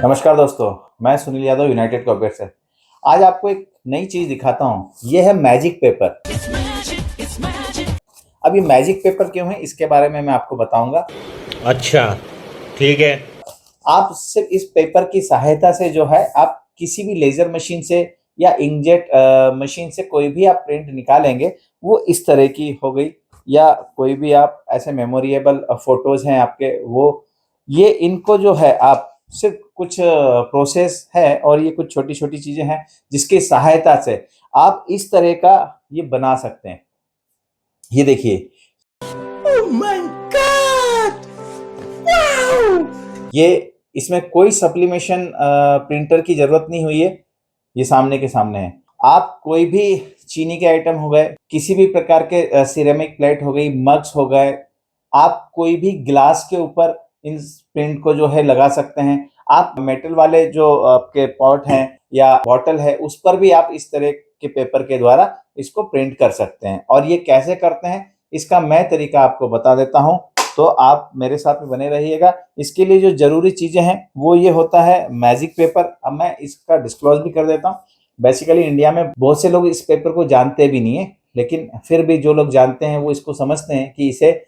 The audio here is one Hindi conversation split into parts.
नमस्कार दोस्तों। मैं सुनील यादव यूनाइटेड कॉर्पोरेट से आज आपको एक नई चीज दिखाता हूँ। ये है मैजिक पेपर। अब ये मैजिक पेपर क्यों है इसके बारे में मैं आपको बताऊंगा। अच्छा, ठीक है। आप सिर्फ इस पेपर की सहायता से जो है आप किसी भी लेजर मशीन से या इंकजेट मशीन से कोई भी आप प्रिंट निकालेंगे वो इस तरह की हो गई, या कोई भी आप ऐसे मेमोरिएबल फोटोज हैं आपके, वो ये इनको जो है आप सिर्फ कुछ प्रोसेस है और ये कुछ छोटी छोटी चीजें हैं जिसकी सहायता से आप इस तरह का ये बना सकते हैं। ये देखिए, Oh my God! Wow! ये इसमें कोई सप्लीमेशन प्रिंटर की जरूरत नहीं हुई है। ये सामने के सामने है। आप कोई भी चीनी के आइटम हो गए, किसी भी प्रकार के सिरेमिक प्लेट हो गई, मग्स हो गए, आप कोई भी ग्लास के ऊपर इन प्रिंट को जो है लगा सकते हैं। आप मेटल वाले जो आपके पॉट हैं या बॉटल है उस पर भी आप इस तरह के पेपर के द्वारा इसको प्रिंट कर सकते हैं। और ये कैसे करते हैं इसका मैं तरीका आपको बता देता हूँ, तो आप मेरे साथ में बने रहिएगा। इसके लिए जो जरूरी चीजें हैं वो ये होता है मैजिक पेपर। अब मैं इसका डिस्क्लोज भी कर देता हूँ। बेसिकली इंडिया में बहुत से लोग इस पेपर को जानते भी नहीं है, लेकिन फिर भी जो लोग जानते हैं वो इसको समझते हैं कि इसे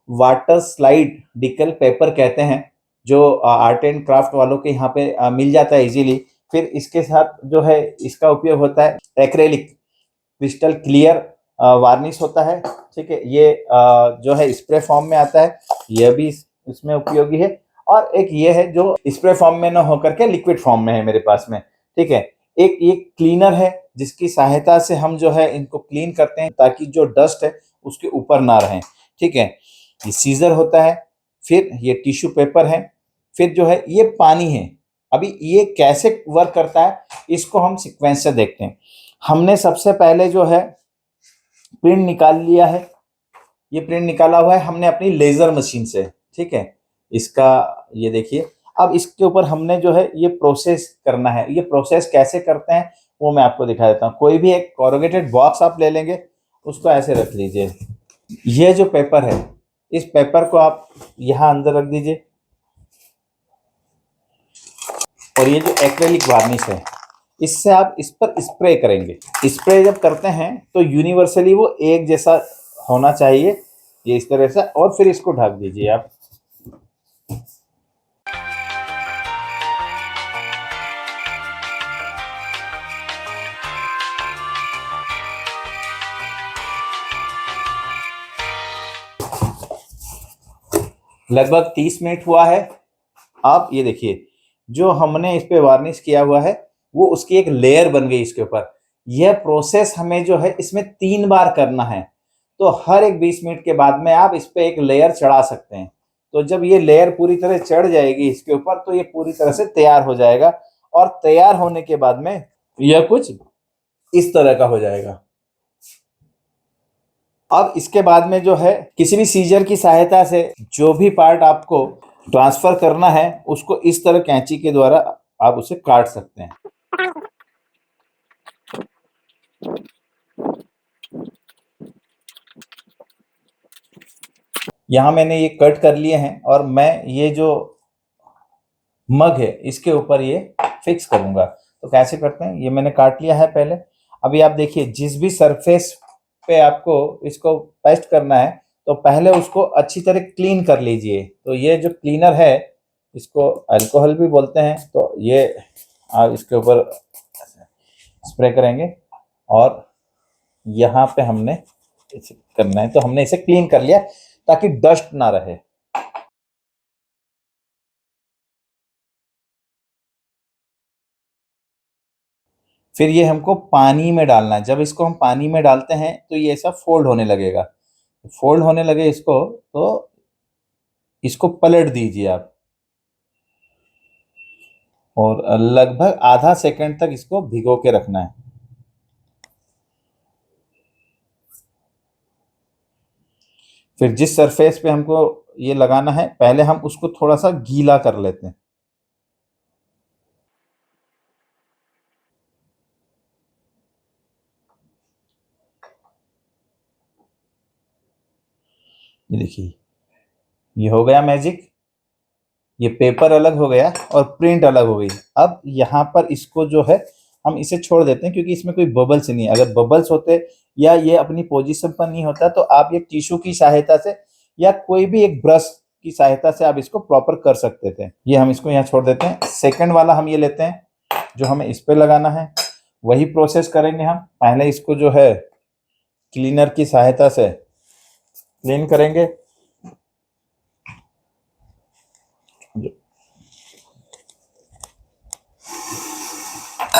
वाटर स्लाइड डिकल पेपर कहते हैं, जो आर्ट एंड क्राफ्ट वालों के यहाँ पे मिल जाता है इजीली। फिर इसके साथ जो है इसका उपयोग होता है एक्रेलिक क्रिस्टल क्लियर वार्निश होता है। ठीक है, ये जो है स्प्रे फॉर्म में आता है, यह भी इसमें उपयोगी है। और एक ये है जो स्प्रे फॉर्म में ना होकर के लिक्विड फॉर्म में है मेरे पास में। ठीक है, एक ये क्लीनर है जिसकी सहायता से हम जो है इनको क्लीन करते हैं ताकि जो डस्ट है उसके ऊपर ना रहे। ठीक है, ये सीजर होता है। फिर ये टिश्यू पेपर है। फिर जो है ये पानी है। अभी ये कैसे वर्क करता है इसको हम सीक्वेंस से देखते हैं। हमने सबसे पहले जो है प्रिंट निकाल लिया है। ये प्रिंट निकाला हुआ है हमने अपनी लेजर मशीन से। ठीक है, इसका ये देखिए। अब इसके ऊपर हमने जो है ये प्रोसेस करना है। ये प्रोसेस कैसे करते हैं वो मैं आपको दिखा देता हूँ। कोई भी एक कोरुगेटेड बॉक्स आप ले लेंगे, उसको ऐसे रख लीजिए। ये जो पेपर है इस पेपर को आप यहाँ अंदर रख दीजिए। और ये जो एक्रेलिक वार्निश है इससे आप इस पर स्प्रे करेंगे। स्प्रे जब करते हैं तो यूनिवर्सली वो एक जैसा होना चाहिए, ये इस तरह से। और फिर इसको ढक दीजिए आप। लगभग 30 मिनट हुआ है। आप ये देखिए, जो हमने इस पे वार्निश किया हुआ है वो उसकी एक लेयर बन गई इसके ऊपर। यह प्रोसेस हमें जो है इसमें 3 बार करना है। तो हर एक 20 मिनट के बाद में आप इस पे एक लेयर चढ़ा सकते हैं। तो जब ये लेयर पूरी तरह चढ़ जाएगी इसके ऊपर तो ये पूरी तरह से तैयार हो जाएगा। और तैयार होने के बाद में यह कुछ इस तरह का हो जाएगा। अब इसके बाद में जो है किसी भी सीजर की सहायता से जो भी पार्ट आपको ट्रांसफर करना है उसको इस तरह कैंची के द्वारा आप उसे काट सकते हैं। यहाँ मैंने ये कट कर लिए हैं और मैं ये जो मग है इसके ऊपर ये फिक्स करूंगा। तो कैसे करते हैं, ये मैंने काट लिया है पहले। अभी आप देखिए, जिस भी सरफेस पे आपको इसको पेस्ट करना है तो पहले उसको अच्छी तरह क्लीन कर लीजिए। तो ये जो क्लीनर है इसको अल्कोहल भी बोलते हैं। तो ये आप इसके ऊपर स्प्रे करेंगे और यहाँ पे हमने इसे करना है। तो हमने इसे क्लीन कर लिया ताकि डस्ट ना रहे। फिर ये हमको पानी में डालना है। जब इसको हम पानी में डालते हैं तो ये ऐसा फोल्ड होने लगेगा। फोल्ड होने लगे इसको तो इसको पलट दीजिए आप। और लगभग आधा सेकंड तक इसको भिगो के रखना है। फिर जिस सरफेस पे हमको ये लगाना है पहले हम उसको थोड़ा सा गीला कर लेते हैं। ये देखिए, ये हो गया मैजिक। ये पेपर अलग हो गया और प्रिंट अलग हो गई। अब यहाँ पर इसको जो है हम इसे छोड़ देते हैं क्योंकि इसमें कोई बबल्स नहीं है। अगर बबल्स होते या ये अपनी पोजीशन पर नहीं होता तो आप ये टिश्यू की सहायता से या कोई भी एक ब्रश की सहायता से आप इसको प्रॉपर कर सकते थे। ये हम इसको यहाँ छोड़ देते हैं। सेकंड वाला हम ये लेते हैं जो हमें इस पे लगाना है, वही प्रोसेस करेंगे हम। पहले इसको जो है क्लीनर की सहायता से क्लीन करेंगे।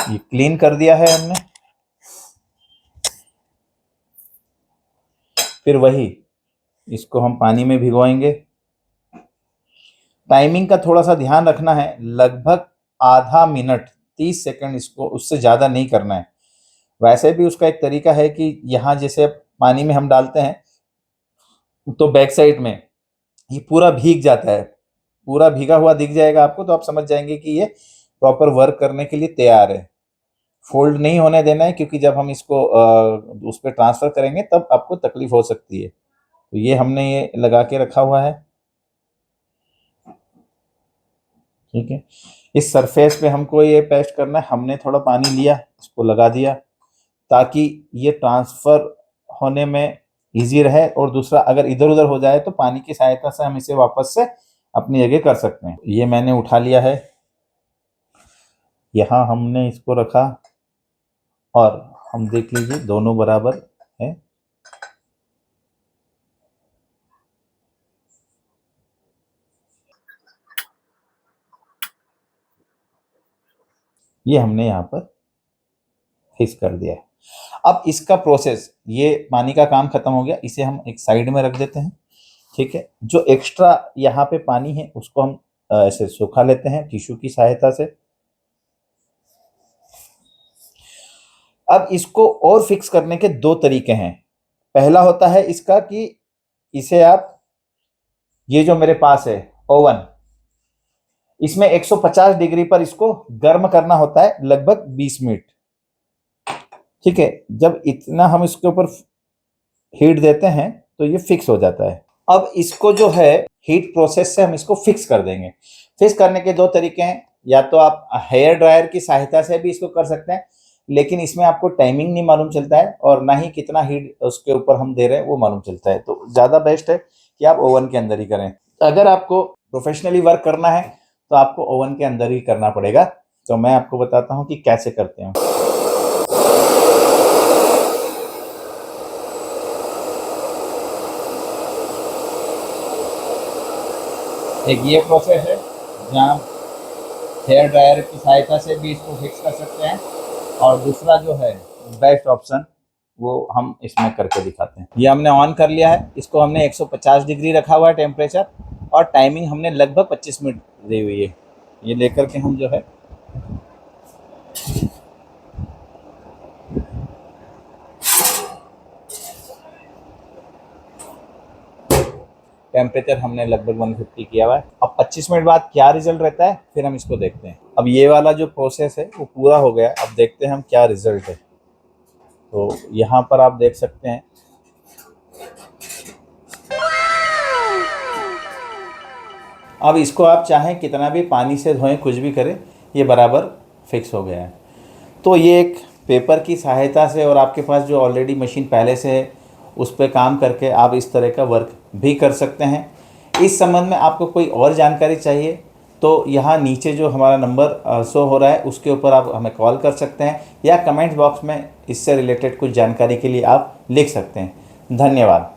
ये क्लीन कर दिया है हमने। फिर वही इसको हम पानी में भिगोएंगे। टाइमिंग का थोड़ा सा ध्यान रखना है, लगभग आधा मिनट 30 सेकंड, इसको उससे ज़्यादा नहीं करना है। वैसे भी उसका एक तरीका है कि यहाँ जैसे पानी में हम डालते हैं तो बैक साइड में ये पूरा भीग जाता है, पूरा भीगा हुआ दिख जाएगा आपको, तो आप समझ जाएंगे कि ये प्रॉपर वर्क करने के लिए तैयार है। फोल्ड नहीं होने देना है क्योंकि जब हम इसको उस पर ट्रांसफ़र करेंगे तब आपको तकलीफ हो सकती है। तो ये हमने ये लगा के रखा हुआ है, ठीक है। इस सरफेस पे हमको ये पेस्ट करना है। हमने थोड़ा पानी लिया, इसको लगा दिया ताकि ये ट्रांसफ़र होने में इजी रहे, और दूसरा अगर इधर उधर हो जाए तो पानी की सहायता से हम इसे वापस से अपनी जगह कर सकते हैं। ये मैंने उठा लिया है, यहाँ हमने इसको रखा और हम देख लीजिए दोनों बराबर है। ये हमने यहाँ पर फिक्स कर दिया है। अब इसका प्रोसेस, ये पानी का काम खत्म हो गया, इसे हम एक साइड में रख देते हैं, ठीक है। जो एक्स्ट्रा यहाँ पे पानी है उसको हम ऐसे सुखा लेते हैं टिश्यू की सहायता से। अब इसको और फिक्स करने के दो तरीके हैं। पहला होता है इसका कि इसे आप, ये जो मेरे पास है ओवन, इसमें 150 डिग्री पर इसको गर्म करना होता है लगभग 20 मिनट, ठीक है। जब इतना हम इसके ऊपर हीट देते हैं तो ये फिक्स हो जाता है। अब इसको जो है हीट प्रोसेस से हम इसको फिक्स कर देंगे। फिक्स करने के दो तरीके हैं, या तो आप हेयर ड्रायर की सहायता से भी इसको कर सकते हैं, लेकिन इसमें आपको टाइमिंग नहीं मालूम चलता है और ना ही कितना हीट उसके ऊपर हम दे रहे हैं वो मालूम चलता है। तो ज़्यादा बेस्ट है कि आप ओवन के अंदर ही करें। अगर आपको प्रोफेशनली वर्क करना है तो आपको ओवन के अंदर ही करना पड़ेगा। तो मैं आपको बताता हूँ कि कैसे करते हैं। एक ये प्रोसेस है जहाँ हेयर ड्रायर की सहायता से भी इसको फिक्स कर सकते हैं, और दूसरा जो है बेस्ट ऑप्शन वो हम इसमें करके दिखाते हैं। ये हमने ऑन कर लिया है, इसको हमने 150 डिग्री रखा हुआ है टेम्परेचर, और टाइमिंग हमने लगभग 25 मिनट दी हुई है। ये लेकर के हम जो है टेम्परेचर हमने लगभग 150 किया हुआ है। अब 25 मिनट बाद क्या रिजल्ट रहता है फिर हम इसको देखते हैं। अब ये वाला जो प्रोसेस है वो पूरा हो गया, अब देखते हैं हम क्या रिजल्ट है। तो यहाँ पर आप देख सकते हैं अब इसको आप चाहें कितना भी पानी से धोएं, कुछ भी करें, ये बराबर फिक्स हो गया है। तो ये एक पेपर की सहायता से और आपके पास जो ऑलरेडी मशीन पहले से है उस पर काम करके आप इस तरह का वर्क भी कर सकते हैं। इस संबंध में आपको कोई और जानकारी चाहिए तो यहाँ नीचे जो हमारा नंबर शो हो रहा है उसके ऊपर आप हमें कॉल कर सकते हैं, या कमेंट बॉक्स में इससे रिलेटेड कुछ जानकारी के लिए आप लिख सकते हैं। धन्यवाद।